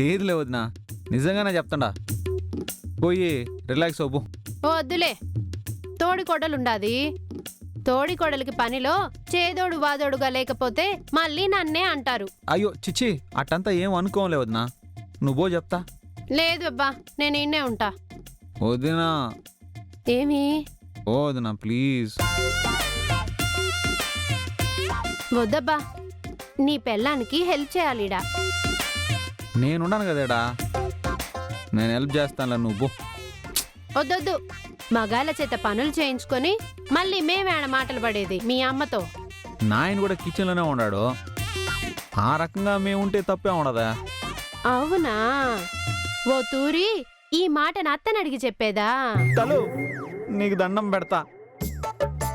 లేదులే వదినా, నిజంగానే చెప్తాడా. పోయి రిలాక్స్ అవ్వు. వద్దులే, తోడికోడలుండాది. తోడికోడలికి పనిలో చేదోడు వాదోడుగా లేకపోతే మళ్ళీ నన్నే అంటారు. అయ్యో చిచ్చి, అట్టంతా ఏం అనుకోలే వదినా, నువ్వో చెప్తా. లేదు అబ్బా, నేను ఇన్నే ఉంటా. వదినా. ఏమి? ఓ వదినా ప్లీజ్. వద్దబ్బా, నీ పెళ్ళానికి హెల్ప్ చేయాలిడా. నేనున్నాను కదేడా, నేను హెల్ప్ చేస్తానులే, నువ్వు. వద్దొద్దు, మగాళ్ళ చేత పనులు చేయించుకొని మళ్ళీ మేమేడ మాటలు పడేది మీ అమ్మతో. నాయన కూడా కిచెన్లోనే ఉన్నాడు, ఆ రకంగా మేముంటే తప్పే ఉండదా. అవునా? ఓ తూరి ఈ మాట నా అత్తని అడిగి చెప్పేదా? తలు, నీకు దండం పెడతా.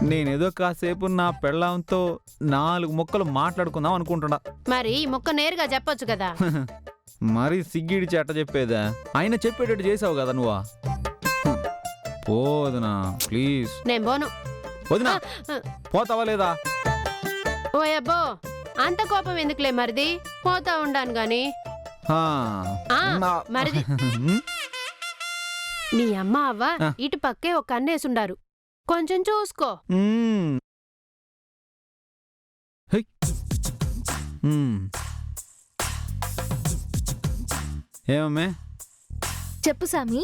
నేనేదో కాసేపు నా పెళ్ళాంతో 4 ముక్కలు మాట్లాడుకుందాం అనుకుంటున్నా. మరి ఈ ముక్క నేరుగా చెప్పొచ్చు కదా. మరి సిగ్గిడి చెట్ట చెప్పేదా, ఆయన చెప్పేటట్టు చేసావు కదా నువ్వా. పోదునా ప్లీజ్. నేను పోను. వదినా, పోతావా లేదా? ఓ అబ్బో, అంత కోపం ఎందుకులే మరిది, పోతా ఉండాను గాని. మరిది నీ అమ్మ అవ్వ ఇటు పక్కే ఒక కన్నేసుండారు, కొంచెం చూసుకో. ఏమమ్మే? చెప్పు సామి.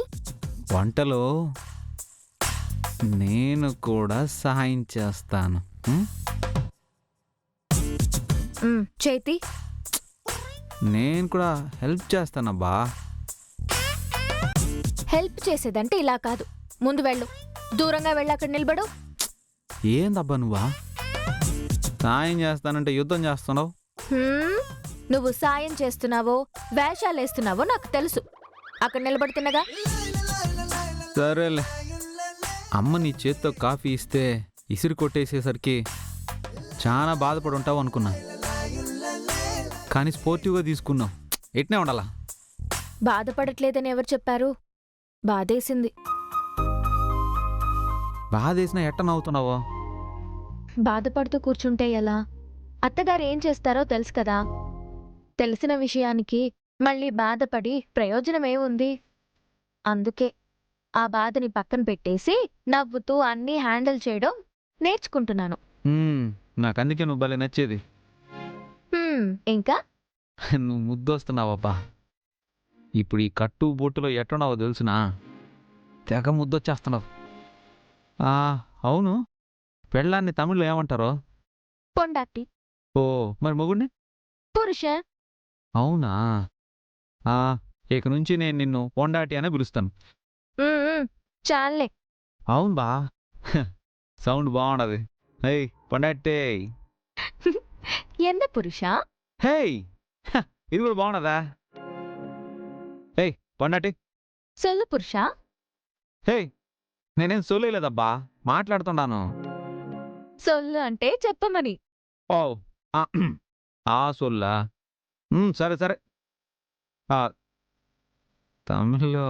వంటలో నేను కూడా సహాయం చేస్తాను. చేతి నేను కూడా హెల్ప్ చేస్తానబ్బా. హెల్ప్ చేసేదంటే ఇలా కాదు, ముందు వెళ్ళు, దూరంగా వెళ్ళి అక్కడ నిలబడు. ఏందబ్బా నువ్వా, సాయం చేస్తానంటే యుద్ధం చేస్తున్నావు. నువ్వు సాయం చేస్తున్నావో వేషాలేస్తున్నావో నాకు తెలుసు, అక్కడ నిలబడుతున్నగా. సరేలే, అమ్మ నీ చేత్తో కాఫీ ఇస్తే ఇసిరి కొట్టేసేసరికి చాలా బాధపడి ఉంటావు అనుకున్నా, కానీ స్పోర్టివ్గా తీసుకున్నావు. ఎట్నే ఉండాలా? బాధపడట్లేదని ఎవరు చెప్పారు? బాధేసింది. బాధేసినా ఎట్ట నవ్వుతున్నావో? బాధపడుతూ కూర్చుంటే ఎలా? అత్తగారు ఏం చేస్తారో తెలుసు కదా. తెలిసిన విషయానికి మళ్ళీ బాధపడి ప్రయోజనమేముంది? అందుకే ఆ బాధని పక్కన పెట్టేసి నవ్వుతూ అన్నీ హ్యాండిల్ చేయడం నేర్చుకుంటున్నాను. నాకందుకే నువ్వు భలే నచ్చేది. ఇంకా నువ్వు ముద్దొస్తున్నావబ్బా. ఇప్పుడు ఈ కట్టు బొట్టులో ఎట్టున్నావో తెలుసునా, తెగ ముద్దొచ్చేస్తున్నావు. అవును, పెళ్ళాన్ని తమిళ్లో ఏమంటారో? పొండాటి. ఓ, మరి మొగుడిని? పురుష. అవునా? ఇక నుంచి నేను నిన్ను పొండాటి అనే పిలుస్తాను. చాలే. అవును బా, సౌండ్ బాగుండదు. హే పొండాటే. ఎంత పురుష? హే, ఇది కూడా బాగున్నదా? హే పొండాటి. సొల్లు పురుష. హే, నేనేం సొల్లేదబ్బా, మాట్లాడుతున్నాను. సొల్లు అంటే చెప్పమని. ఓ సొల్లా, సరే సరే. తమిళ్లో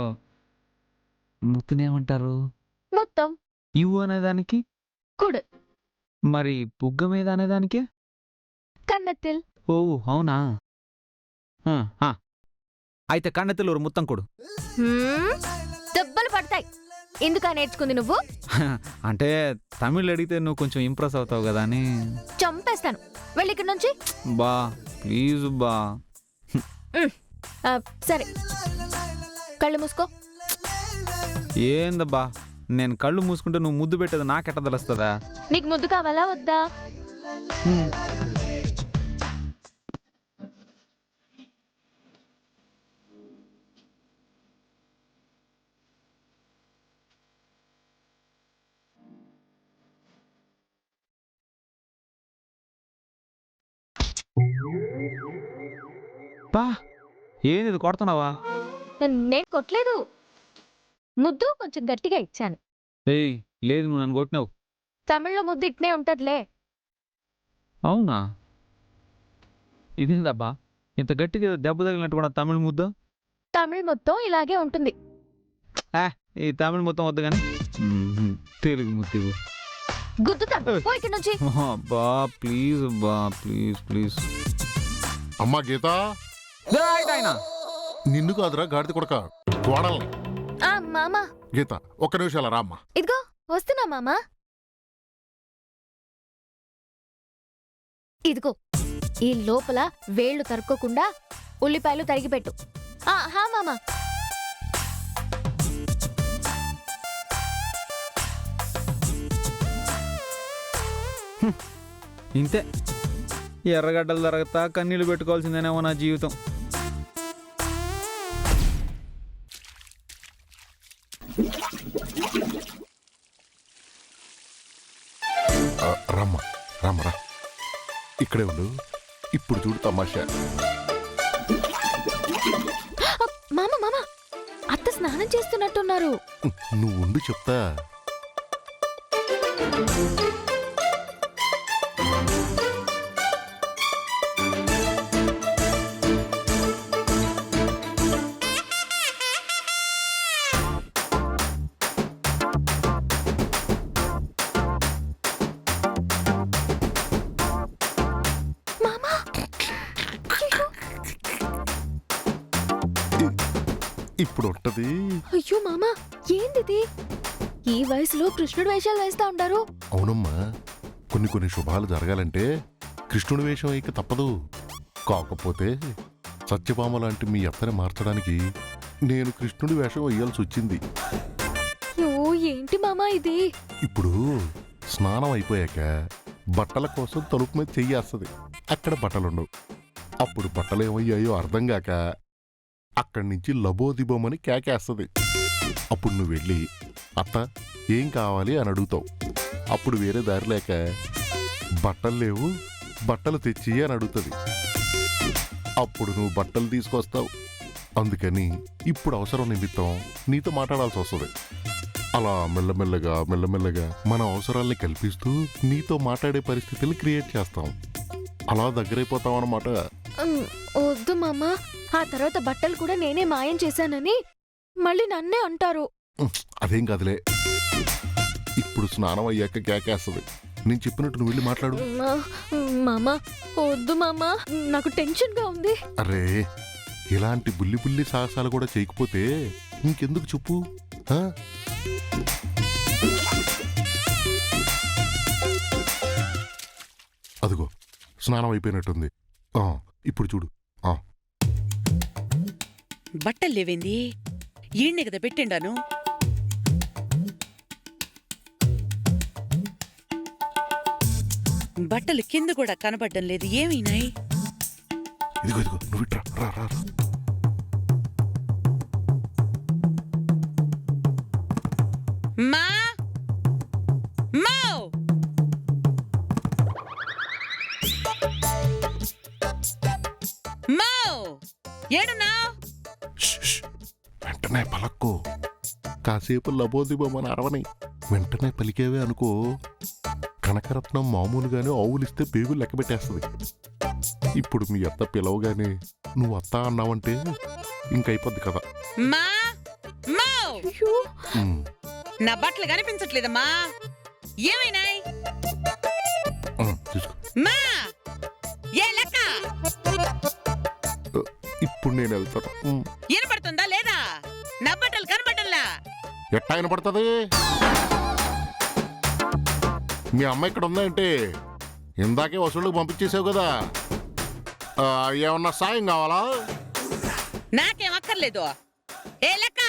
ముత్తునేమంటారు? మొత్తం. ఇవ్వు అనేదానికి? కుడు. మరి బుగ్గ మీద అనేదానికి? కన్నెత్తిల్. ఓ అవునా? అయితే కన్నెత్తిల్ ఒక ముత్తం కొడు. దెబ్బలు పడతాయి. ఎందుకా నేర్చుకుంది నువ్వు? అంటే తమిళ్ అడిగితే నువ్వు కొంచెం ఇంప్రెస్ అవుతావు కదా అని. చంపేస్తాను, వెళ్ళి ఇక్కడ నుంచి. బా ప్లీజ్ బా. సరే, కళ్ళు మూసుకో. ఏందబ్బా, నేను కళ్ళు మూసుకుంటే నువ్వు ముద్దు పెట్టేది నాకెట్ట తెలుస్తుందా? నీకు ముద్దు కావాలా వద్దా? బా ఏంది కొడుతున్నావా? నేను కొట్టలేదు, ముద్దు కొంచెం గట్టిగా ఇచ్చాను. ఏయ్ లేదు, నువ్వు నన్ను కొట్టినావు. తమిళ్లో ముద్దు ఇట్నే ఉంటదిలే. అవునా? ఇదేందబ్బా, ఇంత గట్టిగా దెబ్బ తగిలినట్టు కూడా తమిళ ముద్ద? తమిళ్ మొత్తం ఇలాగే ఉంటుంది. ఈ తమిళ మొత్తం వద్దు కానీ తెలుగు ముద్దు. గుద్దుతా, పో ఇక్కడి నుంచి. బా ప్లీజ్ బా, ప్లీజ్ ప్లీజ్. అమ్మా గీత, ఆయన నిన్ను కాదురా గాడిద కొడక కోడల్ని. మామా గీత ఒక్క నిమిషాల రామ్మా. ఇదిగో వస్తున్నా మామా. ఇదిగో ఈ లోపల వేళ్లు తరుక్కోకుండా ఉల్లిపాయలు తరిగిపెట్టు. హా మామా. ఇంతే, ఎర్రగడ్డలు తరగతా కన్నీళ్ళు పెట్టుకోవాల్సిందేనేమో నా జీవితం. రమ్మా రమ్మరా, ఇక్కడే ఉండు. ఇప్పుడు చూడు తమాషా. మామ మామ అత్త స్నానం చేస్తున్నట్టున్నారు. నువ్వు ఉండి చెప్తా. ఇప్పుడు ఉంటది. అయ్యో మామా ఏందిది? ఈ వయసులో కృష్ణుడు వేషాలు వేస్తా ఉంటారు. అవునమ్మా, కొన్ని కొన్ని శుభాలు జరగాలంటే కృష్ణుడి వేషం ఇక తప్పదు. కాకపోతే సత్యభామ లాంటి మీ అత్తని మార్చడానికి నేను కృష్ణుడి వేషం వేయాల్సి వచ్చింది. అయ్యో ఏంటి మామా ఇది? ఇప్పుడు స్నానం అయిపోయాక బట్టల కోసం తలుపు మీద చెయ్యేస్తుంది. అక్కడ బట్టలుండవు. అప్పుడు బట్టలేమయ్యాయో అర్థం కాక అక్కడి నుంచి లబోదిబోమని కేకేస్తుంది. అప్పుడు నువ్వు వెళ్ళి అత్త ఏం కావాలి అని అడుగుతావు. అప్పుడు వేరే దారి లేక బట్టలు లేవు, బట్టలు తెచ్చి అని అడుగుతుంది. అప్పుడు నువ్వు బట్టలు తీసుకొస్తావు. అందుకని ఇప్పుడు అవసరం నిమిత్తం నీతో మాట్లాడాల్సి వస్తుంది. అలా మెల్లమెల్లగా మెల్లమెల్లగా మన అవసరాల్ని కల్పిస్తూ నీతో మాట్లాడే పరిస్థితులు క్రియేట్ చేస్తాం. అలా దగ్గరైపోతాం అన్నమాట. వద్దు మామా, ఆ తర్వాత బట్టలు కూడా నేనే మాయం చేశానని మళ్ళీ నన్నే అంటారు. అదేం కాదులే. ఇప్పుడు స్నానం అయ్యాక కేకేస్తుంది. నేను చెప్పినట్టు నువ్వు వెళ్ళి మాట్లాడు. మామా వద్దు మామా, నాకు టెన్షన్ గా ఉంది. అరే, ఇలాంటి బుల్లి బుల్లి సాహసాలు కూడా చేయకపోతే ఇంకెందుకు చెప్పు. అదిగో స్నానం అయిపోయినట్టుంది. ఇప్పుడు చూడు. బట్టలు లేవేంది? ఈయన్నే కదా పెట్టిండాను. బట్టలు కింద కూడా కనబడ్డం లేదు. ఏమైనాయి? ఇదిగో ఇదిగో నువ్వు ఇట్రా, రా రా రా. మా ఏడున్నావ్? వెంటనే పలక్కు. కాసేపు లబోదిబోమని అరవని. వెంటనే పలికేవే అనుకో, కనకరత్నం మామూలుగానే ఆవులిస్తే పేగులు లెక్క పెట్టేస్తుంది. ఇప్పుడు మీ అత్త పిలవగానే నువ్వు అత్త అన్నావంటే ఇంకైపోద్ది కదా. నా బట్టలు కనిపించట్లేదమ్మా, ఏమైనాయి? మా ఏ లెక్క? ఇప్పుడు నేను వెళ్తాను. వినపడుతుందా లేదా? నా బట్టలు కనబడల్లా. ఎట్టా వినపడుతుంది? మీ అమ్మ ఇక్కడ ఉందా అంటే? ఇందాకే వసూళ్ళకి పంపించేసావు కదా. ఏమన్నా సాయం కావాలా? నాకేం అక్కర్లేదు. ఏ లెక్క?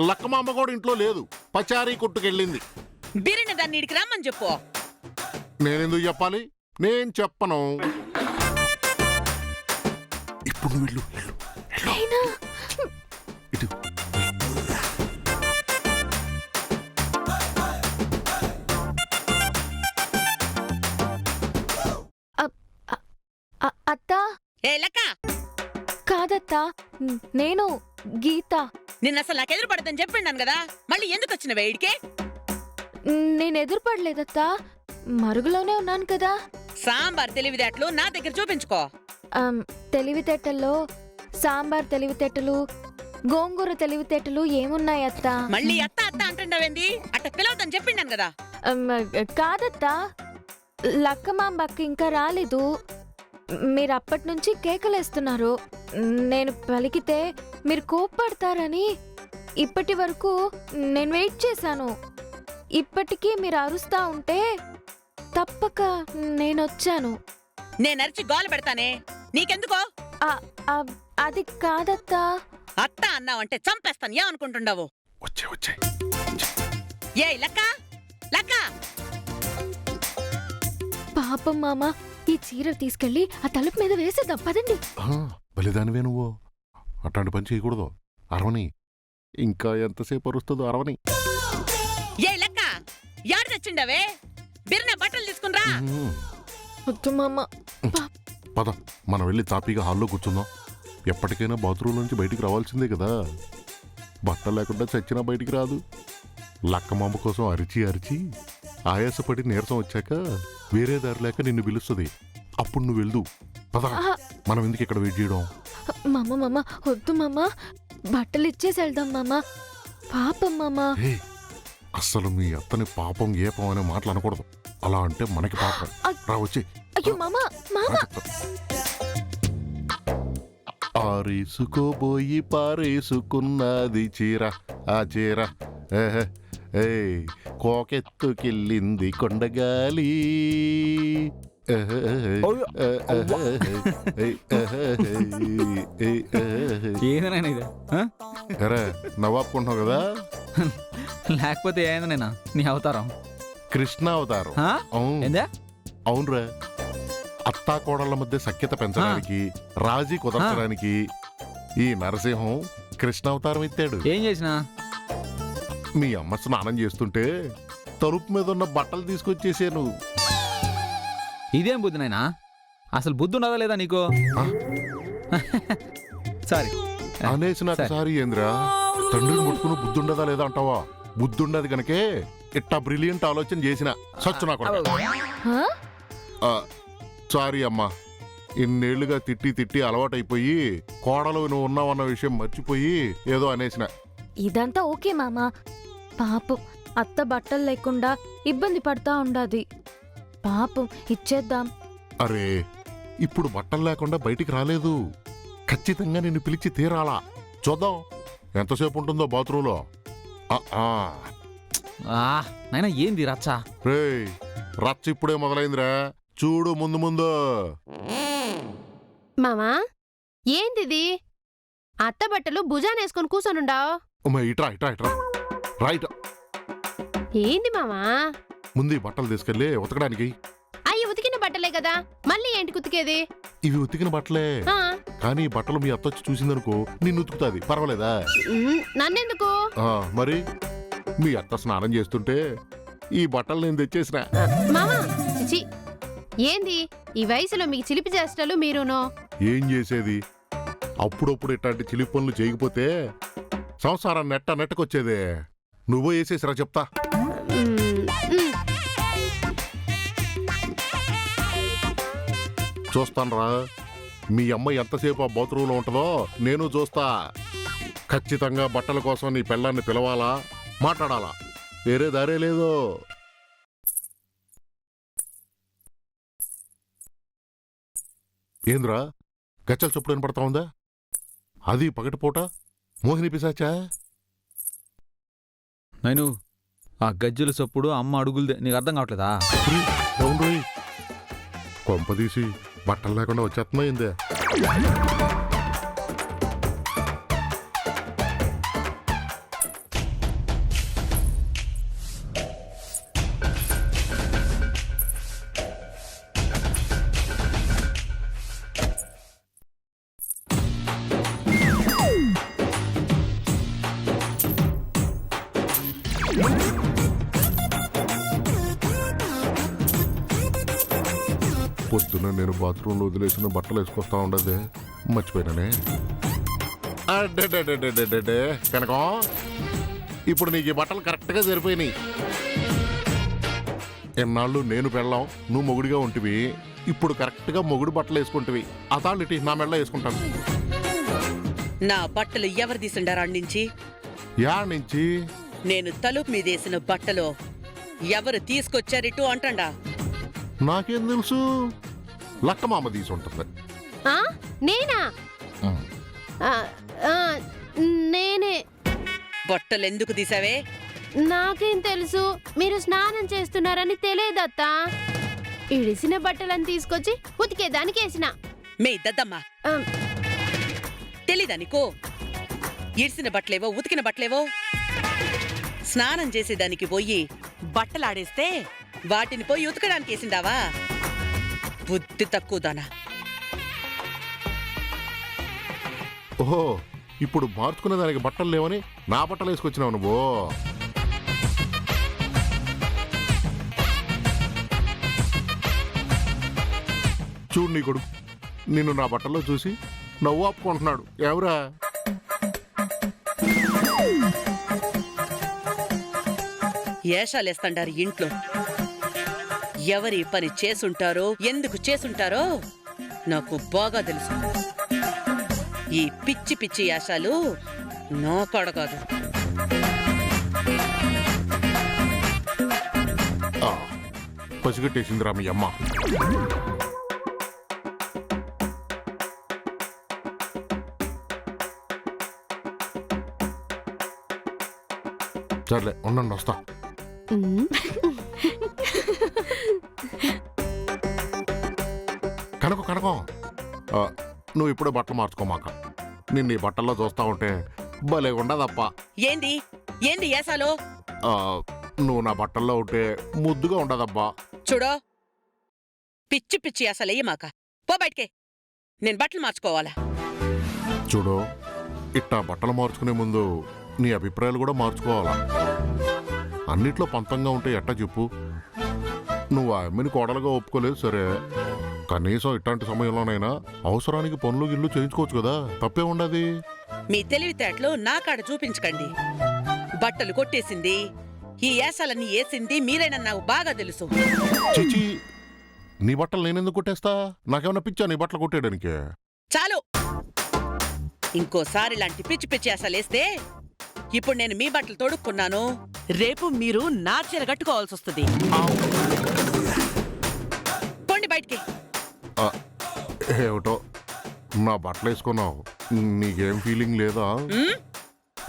లక్క మా అమ్మ కూడా ఇంట్లో లేదు, పచారీ కొట్టుకెళ్ళింది. బిరిన దాన్ని ఇడికి రమ్మని చెప్పు. నేనెందుకు చెప్పాలి? నేను చెప్పను. ఇప్పుడు వెళ్ళు. ఇటు అత్తా. ఏ లెక్క? కాదత్తా, నేను గీత. నిన్న అసలు నాకు ఎదురు పడదని చెప్పిండాను కదా, మళ్ళీ ఎందుకు వచ్చిన వేడికే? నేను ఎదురుపడలేదత్తా, మరుగులోనే ఉన్నాను కదా. సాంబార్ తెలివితేటలు నా దగ్గర చూపించుకో. తెలివితేటల్లో సాంబార్ తెలివితేటలు, గోంగూర తెలివితేటలు ఏమున్నాయి అత్తా? మళ్ళీ అత్త అత్త అంటుండవేంది? అట్ట పిలవద్దని చెప్పిండాను కదా. కాదత్తా, లక్కమాంబక్క ఇంకా రాలేదు. మీరు అప్పటి నుంచి కేకలేస్తున్నారు. నేను పలికితే మీరు కోప్పడతారని ఇప్పటి వరకు నేను వెయిట్ చేశాను. ఇప్పటికీ మీరు అరుస్తా ఉంటే తప్పక నేనొచ్చాను. నేనరిచి గోల పెడతానే, నీకెందుకో? అది కాదత్తా. అత్త అన్నావంటే చంపేస్తాను, ఏమనుకుంటుండవు? వచ్చే వచ్చే ఏ లక్క లక్క, పాపం మామ, ఈ చీర తీసుకెళ్లి ఆ తలుపు మీద వేసేద్దాం పదండి. బలిదానివే నువ్వు. అట్లాంటి పని చేయకూడదు. అరవని ఇంకా ఎంతసేపు అరుస్తుందో అరవని. ఏ లక్క, యాడ తెచ్చిండవే? బిర్న బట్టలు తీసుకునిరా. వద్దు మామ. పద, మనం వెళ్ళి తాపీగా హాల్లో కూర్చుందాం. ఎప్పటికైనా బాత్రూమ్ నుంచి బయటికి రావాల్సిందే కదా. బట్టలు లేకుండా చచ్చినా బయటికి రాదు. లక్కమామ కోసం అరిచి అరిచి ఆయాసపడి నీరసం వచ్చాక వేరే దారి లేక నిన్ను పిలుస్తుంది. అప్పుడు నువ్వు వెళ్దు. పద, మనం ఎందుకు ఇక్కడ వెయిట్ చేయడం? మామ వద్దు మామ, బట్టలు ఇచ్చేసి వెళ్దాం మామ. పాపం మామ. అస్సలు మీ అత్తని పాపం గేపం అనే మాటలు అనకూడదు. అలా అంటే మనకి పాపం. రా వచ్చి. అయ్యో మామ. ఆరేసుకోబోయి పారేసుకున్నది చీర, ఆ చీర కోకెత్తుకెళ్ళింది కొండగాలి. ఏదైనా ఇది అరే నవ్వాపుకుంటున్నావు కదా. లేకపోతే ఏందనైనా నీ అవతారం? కృష్ణ అవతారం. ఏందా? అవునరా. అత్తా కోడళ్ల మధ్య సఖ్యత పెంచడానికి, రాజీ కుదర్చడానికి ఈ నరసింహం కృష్ణ అవతారం ఎత్తాడు. ఏం చేసినా? మీ అమ్మ స్నానం చేస్తుంటే తలుపు మీద ఉన్న బట్టలు తీసుకొచ్చేసాను. ఇదేం బుద్ధి నాయనా? అసలు బుద్ధి ఉన్నదా లేదా నీకు? సారీ అనేసి నాకు సారీ ఏంద్రా? తండ్రిని ముట్టుకుని బుద్ధి ఉండదా లేదా అంటావా? బుద్ధి ఉండదు కనుకే ఇట్టా బ్రిలియంట్ ఆలోచన చేసిన. సచ్చు నాకు సారీ అమ్మా. ఇన్నేళ్లుగా తిట్టి తిట్టి అలవాటైపోయి కోడలు నువ్వు ఉన్నావన్న విషయం మర్చిపోయి ఏదో అనేసిన. ఇదంతా ఓకే మామ. పాపం అత్త బట్టలు లేకుండా ఇబ్బంది పడతా ఉండాది. పాపం ఇచ్చేద్దాం. అరే, ఇప్పుడు బట్టలు లేకుండా బయటికి రాలేదు. ఖచ్చితంగా నిన్ను పిలిచి తీరాలా. చూద్దాం ఎంతసేపు ఉంటుందో బాత్రూంలో. నాయనా ఏంది రచ్చ? రే, రచ్చ ఇప్పుడే మొదలైందిరా. చూడు ముందు ముందు. మామా ఏందిది? అత్త బట్టలు భుజానేసుకొని కూర్చొనుండావు. ఇట్రా ఇట్రా ఇట్రా రైట్. ఏంది మామా? ముందు ఈ బట్టలు తీసుకెళ్ళి ఉతకడానికి. అయ్యి ఉతికిన బట్టలే కదా, మళ్ళీ ఏంటి ఉతికేది? ఇవి ఉతికిన బట్టలే, కానీ ఈ బట్టలు మీ అత్త వచ్చి చూసిందనుకో నిన్ను ఉతుకుతాది. పర్వాలేదా? నన్నెందుకు? మరి మీ అత్త స్నానం చేస్తుంటే ఈ బట్టలు నేను తెచ్చేసిన. మామా చి, ఏంది ఈ వయసులో మీకు చిలిపి చేష్టలు మీరును? ఏం చేసేది? అప్పుడప్పుడు ఇట్లాంటి చిలిపి పనులు చేయకపోతే సంసారాన్ని నెట్టకొచ్చేదే. నువ్వు వేసేసిరా చెప్తా. చూస్తానరా మీ అమ్మ ఎంతసేపు ఆ బాత్రూంలో ఉంటుందో నేను చూస్తా. ఖచ్చితంగా బట్టల కోసం నీ పెళ్ళాన్ని పిలవాలా, మాట్లాడాలా. వేరే దారే లేదు. ఏంద్రా గచ్చల చప్పుడు వినపడతా ఉందా? అది పగటిపూట మోహిని పిశాచా? నేను ఆ గజ్జల చప్పుడు అమ్మ అడుగులదే. నీకు అర్థం కావట్లేదా? కొంపదీసి బట్టలు లేకుండా వచ్చేస్తున్నాయిందే. పొద్దున నేను బాత్రూంలో వదిలేసిన బట్టలు వేసుకొస్తా ఉండదే, మర్చిపోయినానే. కనకం, ఇప్పుడు నీకు ఈ బట్టలు కరెక్ట్గా సరిపోయినాయి. ఎన్నాళ్ళు నేను పెళ్ళాం, నువ్వు మొగుడిగా ఉంటివి. ఇప్పుడు కరెక్ట్గా మొగుడు బట్టలు వేసుకుంటివి. ఆ తాళ్ళిటి నా మెళ్ళ వేసుకుంటాను. నా బట్టలు ఎవరు తీసిండారా నుంచి? యా నుంచి? నేను తలుపు మీదేసిన బట్టలు ఎవరు తీసుకొచ్చారిటు అంటండా. నాకేం తెలుసు? లక్కమామ తీసి ఉంటుంది. ఆ? నేనా? ఉమ్. ఆ, ఆ, నేనే. బట్టలు ఎందుకు తీసావే? నాకేం తెలుసు, మీరు స్నానం చేస్తున్నారని తెలియదత్తా. ఇడిసిన బట్టలను తీసుకొచ్చి ఉతికేదానికి వేసిన. మే దద్దమ్మా, ఆ, తెలీదా నీకు? ఇడిసిన బట్టలేవో ఉతికిన బట్టలేవో స్నానం చేసేదానికి పోయి బట్టలాడేస్తే వాటిని పోయి ఉతకడానికి వేసిందావా? బుద్ధి తక్కువ దానా. ఓహో, ఇప్పుడు మార్చుకునే దానికి బట్టలు లేవని నా బట్టలు వేసుకొచ్చినావు నువ్వు. చూడు నీ కొడుకు నిన్ను నా బట్టల్లో చూసి నవ్వు ఆపుకుంటున్నాడు. ఎవరా? ఏషాలేస్తాండారు ఇంట్లో. ఎవరి పని చేసుంటారో ఎందుకు చేసుంటారో నాకు బాగా తెలుసు. ఈ పిచ్చి పిచ్చి యాశాలు నా కాడ కాదు. పసిగట్టేసిందిరా మీ అమ్మ. సర్లే ఉండండి, వస్తా. ఉమ్. కనకం నువ్వు ఇప్పుడే బట్టలు మార్చుకోమాక. నిన్ను ఈ బట్టల్లో చూస్తా ఉంటే భలే ఉండదప్ప. ఏంది ఏంది యాసాలో? నువ్వు నా బట్టల్లో ఉంటే ముద్దుగా ఉండదబ్బా. చూడో, పిచ్చి పిచ్చి యాసలేయమాక. పో బయటికే, నేను బట్టలు మార్చుకోవాలా. చూడు, ఇట్టా బట్టలు మార్చుకునే ముందు నీ అభిప్రాయాలు కూడా మార్చుకోవాలా. అన్నిట్లో పంతంగా ఉంటే ఎట్టా చెప్పు. నువ్వు ఆ అమ్మని కోడలుగా ఒప్పుకోలేదు సరే, కనీసం ఇట్లాంటి సమయంలోనైనా అవసరానికి పనులు గిల్లు చేయించుకోవచ్చు కదా, తప్పే ఉండదు. మీ తెలివితేటలు నా కాడ చూపించకండి. బట్టలు కొట్టేసింది, ఈ యాసాలన్నీ వేసింది మీరేనా నాకు బాగా తెలుసు. చిచి, నీ బట్టలు నేనెందుకు కొట్టేస్తా? నాకేమన్నా పిచ్చా నీ బట్టలు కొట్టేయడానికి? చాలు, ఇంకోసారి ఇలాంటి పిచ్చి పిచ్చి యాసాలేస్తే ఇప్పుడు నేను మీ బట్టలు తొడుక్కున్నాను, రేపు మీరు నా చీర కట్టుకోవాల్సి వస్తుంది. పోండి బయటికి. ఏమిటో నా బట్టలు వేసుకున్నావు, నీకేం ఫీలింగ్ లేదా? ఉమ్?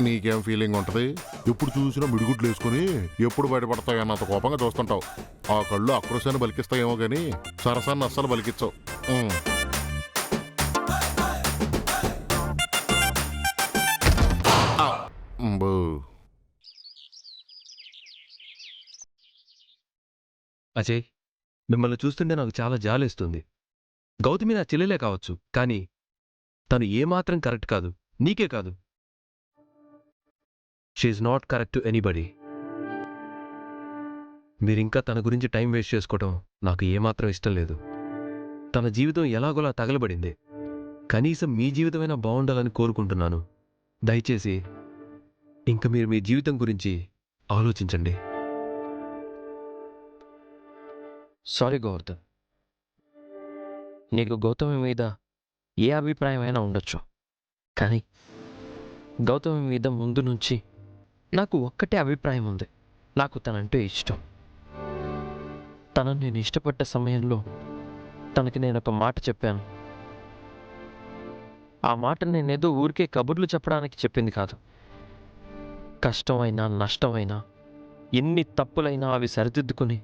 నీకేం ఫీలింగ్ ఉంటది? ఎప్పుడు చూసినా మిడిగుడ్లు వేసుకుని ఎప్పుడు బయటపడతాయన్నంత కోపంగా చూస్తుంటావు. ఆ కళ్ళు ఆక్రోశాన్ని బలికిస్తాయేమో గాని సరసాన్ని అస్సలు బలికించవు. అజయ్, మిమ్మల్ని చూస్తుంటే నాకు చాలా జాలేస్తుంది. గౌతమి నా చెల్లెలే కావచ్చు, కానీ తను ఏమాత్రం కరెక్ట్ కాదు, నీకే కాదు. She's not correct to anybody. మీరింకా తన గురించి టైం వేస్ట్ చేసుకోవటం నాకు ఏమాత్రం ఇష్టం లేదు. తన జీవితం ఎలాగోలా తగలబడింది. కనీసం మీ జీవితమైనా బాగుండాలని కోరుకుంటున్నాను. దయచేసి ఇంక మీరు మీ జీవితం గురించి ఆలోచించండి. సారీ గోవర్ధన్, నీకు గౌతమి మీద ఏ అభిప్రాయమైనా ఉండొచ్చు, కానీ గౌతమి మీద ముందు నుంచి నాకు ఒక్కటే అభిప్రాయం ఉంది. నాకు తనంటే ఇష్టం. తనను నేను ఇష్టపడ్డ సమయంలో తనకి నేను ఒక మాట చెప్పాను. ఆ మాట నేనేదో ఊరికే కబుర్లు చెప్పడానికి చెప్పింది కాదు. కష్టమైనా నష్టమైనా ఎన్ని తప్పులైనా అవి సరిదిద్దుకుని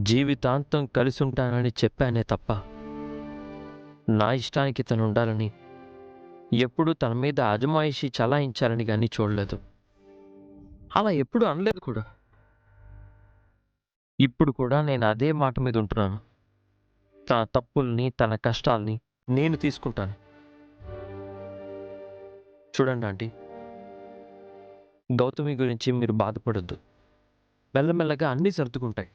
జీవితాంతం కలిసి ఉంటానని చెప్పానే తప్ప నా ఇష్టానికి తను ఉండాలని, ఎప్పుడూ తన మీద అజమాయిషీ చలాయించాలని కానీ చూడలేదు. అలా ఎప్పుడు అనలేదు కూడా. ఇప్పుడు కూడా నేను అదే మాట మీద ఉంటున్నాను. తన తప్పుల్ని తన కష్టాల్ని నేను తీసుకుంటాను. చూడండి ఆంటీ, గౌతమి గురించి మీరు బాధపడొద్దు. మెల్లమెల్లగా అన్నీ సర్దుకుంటాయి.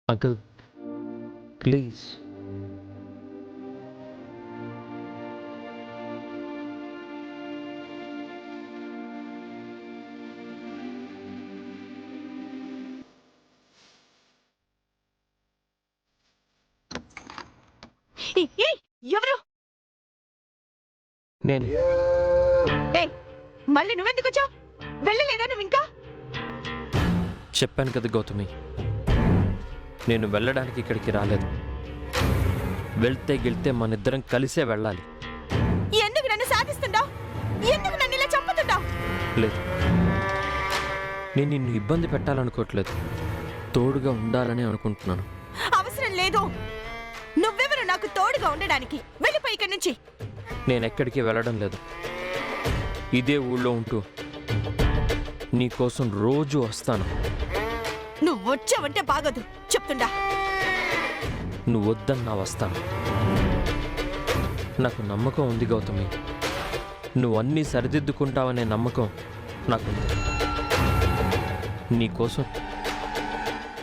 Uncle please. ఎవరు? నేను మళ్ళీ నువ్వెందుకు వచ్చావు? వెళ్ళలేదా నువ్వు ఇంకా? చెప్పాను కదా గౌతమి, నేను వెళ్ళడానికి ఇక్కడికి రాలేదు. వెళ్తే మనిద్దరం కలిసే వెళ్ళాలి. ఎందుకు నన్ను సాధిస్తుంటావు? ఎందుకు నన్ను ఇలా చంపుతుంటావు? లేదు, నేను నిన్ను ఇబ్బంది పెట్టాలనుకోవట్లేదు, తోడుగా ఉండాలని అనుకుంటున్నాను. అవసరం లేదు. నువ్వెవరు నాకు తోడుగా ఉండడానికి? వెళ్ళిపోయి ఇక్కడి నుంచి. నేను ఎక్కడికి వెళ్ళడం లేదు. ఇదే ఊళ్ళో ఉంటూ నీకోసం రోజు వస్తాను. నువ్వు వచ్చావంటే బాగదు చెప్తుండా. నువ్వు వద్దన్నా వస్తాను. నాకు నమ్మకం ఉంది గౌతమి, నువ్వు అన్నీ సరిదిద్దుకుంటావనే నమ్మకం నాకుంది. నీకోసం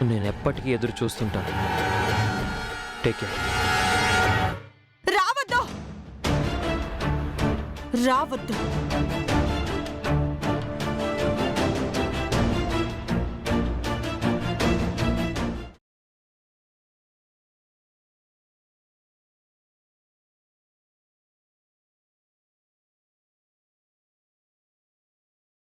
నేను ఎప్పటికీ ఎదురు చూస్తుంటాను. Take care. రావద్దు.